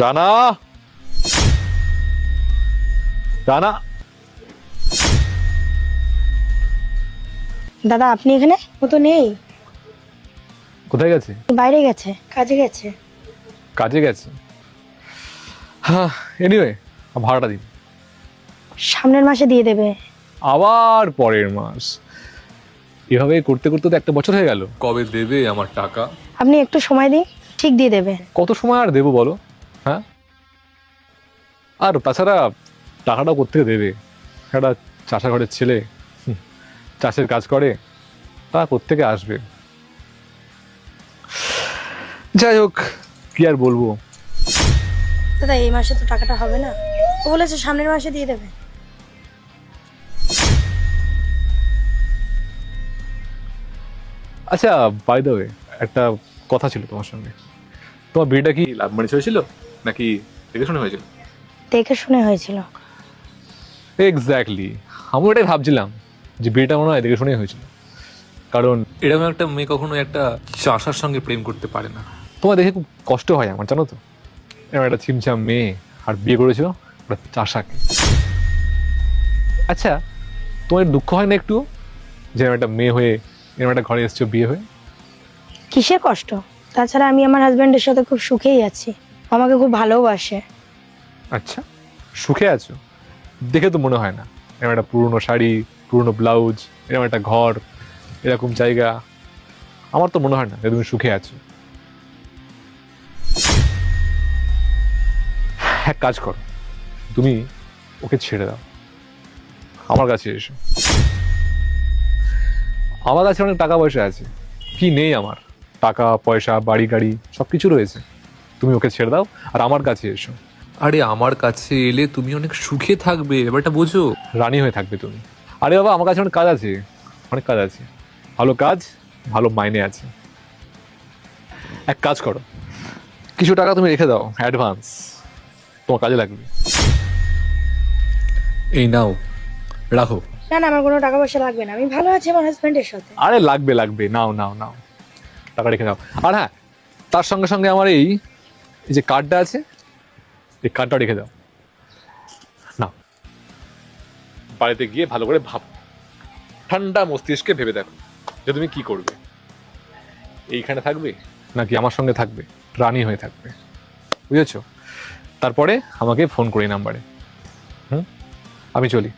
রানা, রানা, দাদা আপনি এখানে? ও তো নেই, কোথায় গেছে? বাইরে গেছে, কাজে গেছে। কাজে গেছে। হ্যাঁ, এনিওয়ে ভাড়াটা দিন। সামনের মাসে দিয়ে দেবে। আবার পরের মাস। এভাবে করতে করতে তো একটা বছর হয়ে গেল। কবে দেবে আমার টাকা? আপনি একটু সময় দিন, ঠিক দিয়ে দেবে। কত সময় আর দেবো বলো? হ্যাঁ, আর তাছাড়া টাকাটাও কোত্থেকে দেবে? একটা চাষা ঘরের ছেলে, চাষের কাজ করে, তা কোত্থেকে আসবে? যাই হোক, কি আর বলবো। দাদা এই মাসে তো টাকাটা হবে না, ও বলেছে সামনের মাসে দিয়ে দেবে। আচ্ছা, বাই দ্য ওয়ে, একটা কথা ছিল তোমার সঙ্গে। তোমার বিয়েটা কি লাভ ম্যারেজ হয়েছিল নাকি দেখে শুনে হয়েছিল? দেখে শুনে হয়েছিল। এক্স্যাক্টলি, আমি ওটাই ভাবছিলাম যে বিয়েটা মনে হয় দেখে শুনেই হয়েছিল। কারণ এরকম একটা মেয়ে কখনো একটা চাষার সঙ্গে প্রেম করতে পারে না। তোমার দেখে খুব কষ্ট হয় আমার, জানো তো। এরকম একটা ছিমছাম মেয়ে আর বিয়ে করেছো একটা চাষাকে। আচ্ছা, তোমার দুঃখ হয় না একটু যে এরকম একটা মেয়ে হয়ে এরকম একটা ঘরে এসছো বিয়ে হয়ে? কিসের কষ্ট? তাছাড়া আমি আমার হাজবেন্ডের সাথে খুব সুখেই আছি, ও আমাকে খুব ভালোবাসে। আচ্ছা, সুখে আছো দেখে তো মনে হয় না। এরকম একটা পুরনো শাড়ি, পুরনো ব্লাউজ, এরকম একটা ঘর, এরকম জায়গা, আমার তো মনে হয় না যে তুমি সুখে আছো। এক কাজ করো, তুমি ওকে ছেড়ে দাও, আমার কাছে এসো। আমার কাছে অনেক টাকা পয়সা আছে। কি নেই আমার? টাকা পয়সা, বাড়ি গাড়ি সবকিছু রয়েছে। তুমি ওকে ছেড়ে দাও আর আমার কাছে এসো। আরে আমার কাছে এলে তুমি অনেক সুখে থাকবে, ব্যাপারটা বোঝো। রানী হয়ে থাকবে তুমি। আরে বাবা, আমার কাছে অনেক কাজ আছে, অনেক কাজ আছে, ভালো কাজ, ভালো মাইনে আছে। এক কাজ করো, কিছু টাকা তুমি রেখে দাও অ্যাডভান্স, তোমার কাজে লাগবে। এই নাও, রাখো। না না, আমার কোনো টাকা পয়সা লাগবে না, আমি ভালো আছি আমার হাজবেন্ডের সাথে। আরে লাগবে লাগবে, নাও নাও নাও, টাকা রেখে দাও। আর হ্যাঁ, তার সঙ্গে সঙ্গে আমার এই এই যে কার্ডটা আছে, এই কার্ডটা রেখে দাও। না, বাড়িতে গিয়ে ভালো করে ভাব, ঠান্ডা মস্তিষ্কে ভেবে দেখো যে তুমি কি করবে। এইখানে থাকবে নাকি আমার সঙ্গে থাকবে, রানী হয়ে থাকবে, বুঝেছো? তারপরে আমাকে ফোন করি নাম্বারে। আমি চলি।